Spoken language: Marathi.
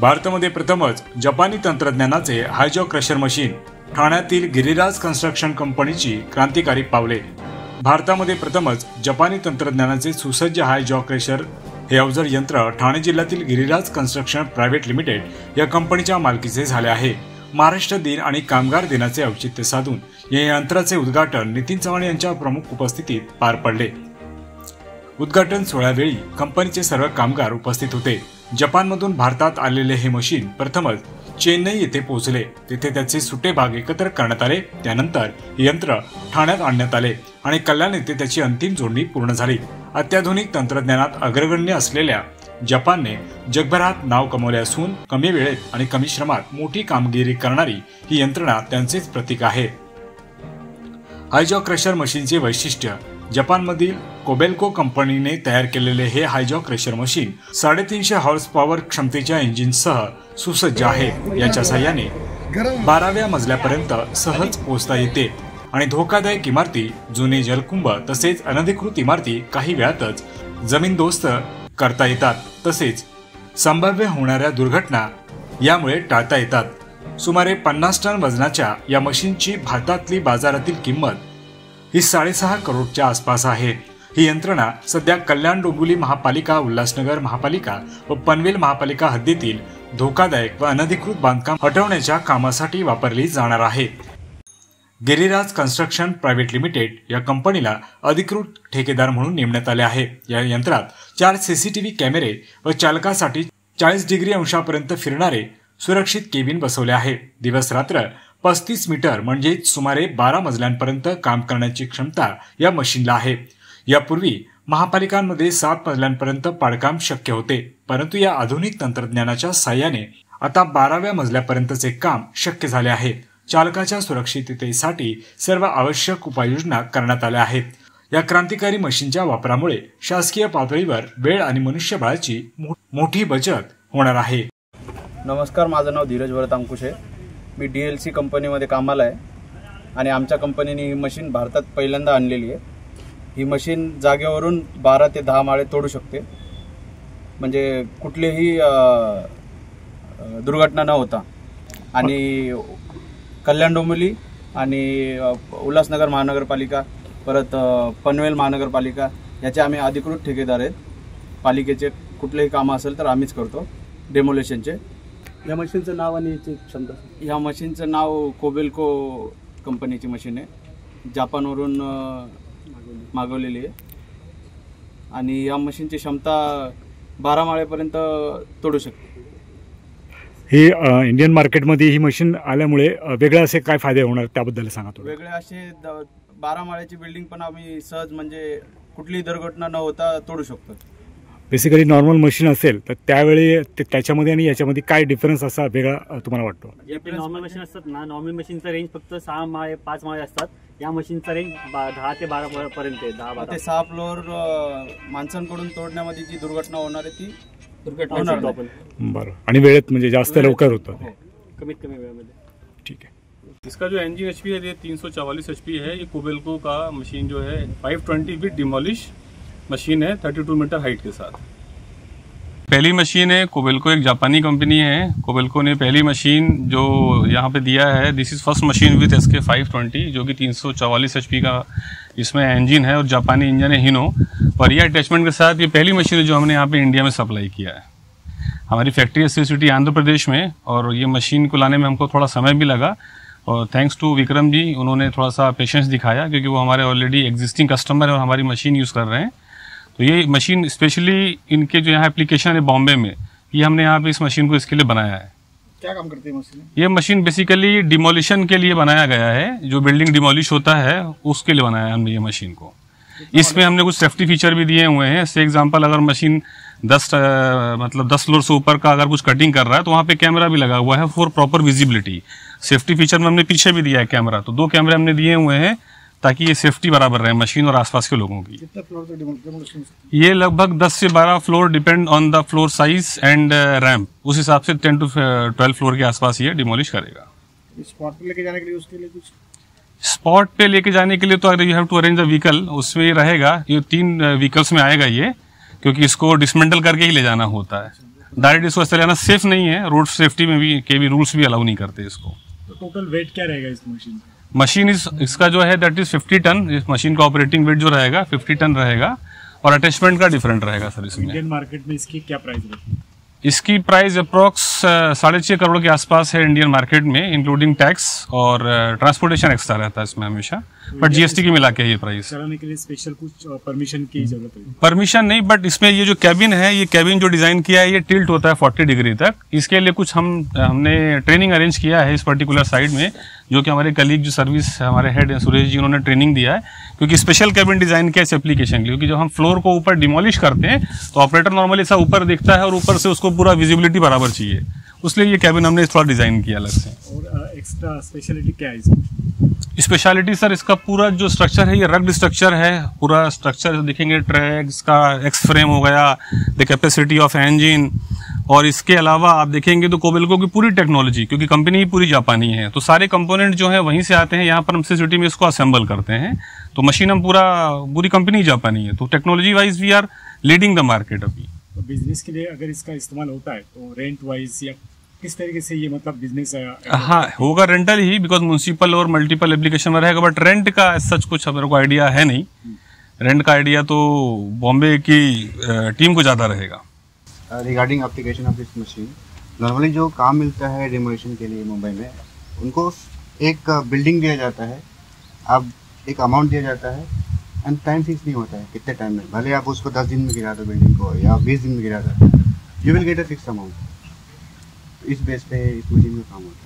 भारतामध्ये प्रथमच जपानी तंत्रज्ञानाचे हायजॉ क्रशर मशीन, ठाण्यातील गिरिराज कन्स्ट्रक्शन कंपनीची क्रांतिकारी पावले। भारतामध्ये प्रथमच जपानी तंत्रज्ञानाचे सुसज्ज हायजॉ क्रशर हे अवजड यंत्र ठाणे जिल्ह्यातील गिरिराज कन्स्ट्रक्शन प्रायव्हेट लिमिटेड या कंपनीच्या मालकीचे झाले आहे। महाराष्ट्र दिन आणि कामगार दिनाचे औचित्य साधून या यंत्राचे उद्घाटन नितीन चव्हाण यांच्या प्रमुख उपस्थितीत पार पडले। उद्घाटन सोहळ्यावेळी कंपनीचे सर्व कामगार उपस्थित होते। जपानमधून भारतात आलेले हे मशीन प्रथमच चेन्नई येथे पोहोचले। तिथे त्याचे सुटे भाग एकत्र करण्यात आले। त्यानंतर यंत्र ठाण्यात आणण्यात आले आणि कल्याण येथे त्याची अंतिम जोडणी पूर्ण झाली। अत्याधुनिक तंत्रज्ञानात अग्रगण्य असलेल्या जपानने जगभरात नाव कमावले असून कमी वेळेत आणि कमी श्रमात मोठी कामगिरी करणारी ही यंत्रणा त्यांचेच प्रतीक आहे। हायजॉ क्रशर मशीनचे वैशिष्ट्य, जपानमधील कोबेल्को कंपनीने तयार केलेले हे हायजॉ क्रशर मशीन 350 हॉर्स पॉवर क्षमतेच्या इंजिनसह सुसज्ज आहे। याच्या साहाय्याने 12व्या मजल्यापर्यंत सहज पोहोचता येते आणि धोकादायक इमारती, जुने जलकुंभ तसेच अनधिकृत इमारती काही वेळातच जमीनदोस्त करता येतात। तसेच संभाव्य होणाऱ्या दुर्घटना यामुळे टाळता येतात। सुमारे 50 टन वजनाच्या या मशीनची भारतातली बाजारातील किंमत ही 6.5 करोडच्या आसपास आहे। ही यंत्रणा सध्या कल्याण डोंबिवली महापालिका, उल्हासनगर महापालिका व पनवेल महापालिका हद्दीतील धोकादायक व अनधिकृत बांधकाम हटवण्याच्या कामासाठी वापरली जाणार आहे। गिरिराज कन्स्ट्रक्शन प्रायव्हेट लिमिटेड या कंपनीला अधिकृत ठेकेदार म्हणून नेमण्यात आले आहे। या यंत्रात 4 CCTV कॅमेरे व चालकासाठी 40 डिग्री अंशापर्यंत फिरणारे सुरक्षित केबिन बसवले आहे। दिवस रात्र 35 मीटर म्हणजे सुमारे 12 मजल्यांपर्यंत काम करण्याची क्षमता या मशीनला आहे। यापूर्वी महापालिकांमध्ये 7 मजल्यांपर्यंत पाडकाम शक्य होते, परंतु या आधुनिक तंत्रज्ञानाच्या साहाय्याने आता 12व्या मजल्यापर्यंतचे काम शक्य झाले आहे। चालकाच्या सुरक्षिततेसाठी सर्व आवश्यक उपाययोजना करण्यात आल्या आहेत। या क्रांतिकारी मशीनच्या वापरामुळे शासकीय पातळीवर वेळ आणि मनुष्यबळाची मोठी बचत होणार आहे। नमस्कार, माझं नाव धीरज भरत अंकुश आहे। मी DLC कंपनीमध्ये कामाला आहे आणि आमच्या कंपनीने ही मशीन भारतात पहिल्यांदा आणलेली आहे। ही मशीन जागेवरून 12 ते 10 माळे तोडू शकते, म्हणजे कुठलीही दुर्घटना न होता। आणि कल्याण डोंबिवली आणि उल्हासनगर महानगरपालिका, परत पनवेल महानगरपालिका याचे आम्ही अधिकृत ठेकेदार आहेत। पालिकेचे कुठलेही कामं असेल तर आम्हीच करतो डेमोलेशनचे। या मशीनचं नाव आणि याची क्षमता? ह्या मशीनचं नाव कोबेल्को कंपनीची मशीन आहे, जापानवरून मागवलेली आहे आणि या मशीनची क्षमता 12 माळेपर्यंत तोडू शकते। ही इंडियन मार्केटमध्ये ही मशीन आल्यामुळे वेगळे असे काय फायदे होणार त्याबद्दल सांगा थोडं। वेगळे असे 12 माळ्याची बिल्डिंग पण आम्ही सहज म्हणजे कुठलीही दुर्घटना न होता तोडू शकतो। बेसिकली नॉर्मल मशीन असेल तर त्यावेळी त्याच्यामध्ये आणि याच्यामध्ये काय डिफरन्स असा वेगळा तुम्हाला वाटतो? नॉर्मल मशीन असतात ना, नॉर्मल मशीनचा रेंज फक्त 6 माळे 5 माळे असतात। या मशीनचा रेंज 10 ते 12 पर्यंत आहे। 10 ते 6 फ्लोअर माणसांकडून तोडण्यामध्ये जी दुर्घटना होणार आहे ती दुर्घटना होणार नाही। बरं, आणि वेळेत म्हणजे जास्त लवकर होतं, कमीत कमी वेळेमध्ये। ठीक है। इसका जो इंजन HP है ये 344 HP है। ये कोबेल्को का मशीन जो है 520 फीट डिमोलिश मशीन है 32 मीटर हाइट के साथ। पहली मशीन है कोबेल्को, एक जापानी कंपनी है। कोबेल्को ने पहली मशीन जो यहाँ पे दिया है, this is first machine with SK 520 जो कि 344 HP का इसमें इंजन है और जापानी इंजन है हिनो। और ये अटैचमेंट के साथ ये पहली मशीन है जो हमने यहाँ पे इंडिया में सप्लाई किया है। हमारी factory SC city Andhra Pradesh में, और ये मशीन को लाने में हमको थोड़ा समय भी लगा और थैंक्स टू विक्रम जी, उन्होंने थोड़ा सा पेशेंस दिखाया क्योंकि वो हमारे ऑलरेडी एग्जिस्टिंग कस्टमर है और हमारी मशीन यूज़ कर रहे हैं। तो ये मशीन स्पेशली इनके जो यहाँ एप्लीकेशन है बॉम्बे में, ये हमने यहाँ पे इस मशीन को इसके लिए बनाया है। क्या काम करती है मशीन? ये मशीन बेसिकली डिमोलिशन के लिए बनाया गया है। जो बिल्डिंग डिमोलिश होता है उसके लिए बनाया है हमने ये मशीन को। इसमें हमने कुछ सेफ्टी फीचर भी दिए हुए हैं। से एग्जांपल, अगर मशीन 10 फ्लोर से ऊपर का अगर कुछ कटिंग कर रहा है तो वहाँ पे कैमरा भी लगा हुआ है for proper visibility. Safety feature में हमने पीछे भी दिया है कैमरा, तो 2 कैमरे हमने दिए हुए हैं ताकि ये सेफ्टी बराबर रहे मशीन और आसपास के लोगों की। कितने फ्लोर तक डिमोलिशन? ये लगभग 10 से 12 floor, depend on the floor size and ramp, उस हिसाब से 10 to 12 फ्लोर के आसपास ये डिमोलिश करेगा। स्पॉट पे लेके जाने के लिए उसके लिए कुछ? स्पॉट पे लेके जाने के लिए तो अगर you have to arrange the vehicle, उसमें रहेगा। ये 3 व्हीकल्स में आएगा ये, क्योंकि इसको डिसमेंटल करके ही ले जाना होता है। डायरेक्ट इसको ऐसे लेना सेफ नहीं है, रोड सेफ्टी में भी के भी रूल्स भी अलाउ नहीं करते इसको। तो टोटल वेट क्या रहेगा इस मशीन का? मशीन इसका जो है दैट इज 50 टन। इस मशीन का ऑपरेटिंग वेट जो रहेगा 50 टन रहेगा और अटैचमेंट का डिफरेंट रहेगा सर इसमें। इंडियन मार्केट में इसकी क्या प्राइस रहती है? इसकी प्राइस अप्रोक्स 6.5 करोड़ के आसपास है इंडियन मार्केट में, इंक्लूडिंग टैक्स और ट्रांसपोर्टेशन एक्स्ट्रा रहता है इसमें हमेशा, बट जीएसटी की मिला के ये प्राइस। चलाने के लिए स्पेशल कुछ परमिशन की जरूरत है? परमिशन नहीं, बट इसमें ये जो कैबिन है, ये कैबिन जो डिजाइन किया है ये टिल्ट होता है 40 डिग्री तक। इसके लिए कुछ हमने ट्रेनिंग अरेंज किया है इस पर्टिकुलर साइड में, जो कि हमारे कलीग जो सर्विस हमारे हेड हैं सुरेश जी, उन्होंने ट्रेनिंग दिया है, क्योंकि स्पेशल कैबिन डिजाइन किया इस एप्लीकेशन के लिए। क्योंकि जब हम फ्लोर को ऊपर डिमोलिश करते हैं तो ऑपरेटर नॉर्मली ऐसा ऊपर दिखता है और ऊपर से उसको पूरा विजिबिलिटी बराबर चाहिए, उसलिए ये कैबिन हमने थोड़ा डिजाइन किया अलग से। और एक्स्ट्रा स्पेशलिटी क्या है इसमें? स्पेशलिटी सर इसका पूरा जो स्ट्रक्चर है ये रग्ड स्ट्रक्चर है। पूरा स्ट्रक्चर देखेंगे, ट्रैक्स का एक्स फ्रेम हो गया, द कैपेसिटी ऑफ इंजन, और इसके अलावा आप देखेंगे तो कोबेल्को की पूरी टेक्नोलॉजी, क्योंकि कंपनी ही पूरी जापानी है, तो सारे कंपोनेंट जो है वहीं से आते हैं, यहाँ पर हम सिटी में इसको असेंबल करते हैं। तो मशीन हम पूरी कंपनी जापानी है, तो technology wise we are leading the market अभी। तो बिजनेस के लिए अगर इसका इस्तेमाल होता है तो रेंट वाइज या किस तरीके से ये मतलब बिजनेस? हाँ होगा रेंटल ही, बिकॉज म्युनिसिपल और मल्टीपल एप्लीकेशन में रहेगा, बट रेंट का सच कुछ मेरे को आइडिया है नहीं। रेंट का आइडिया तो बॉम्बे की टीम को ज़्यादा रहेगा। Regarding application of this machine, normally जो काम मिलता है डिमोलिशन के लिए मुंबई में, उनको एक बिल्डिंग दिया जाता है, अब एक अमाउंट दिया जाता है एंड टाइम फिक्स नहीं होता है कितने टाइम में, भले आप उसको 10 दिन में गिरा दो बिल्डिंग को या 20 दिन में गिरा दो, you will get a fix amount. इस बेस पे इस मशीन में काम होता है।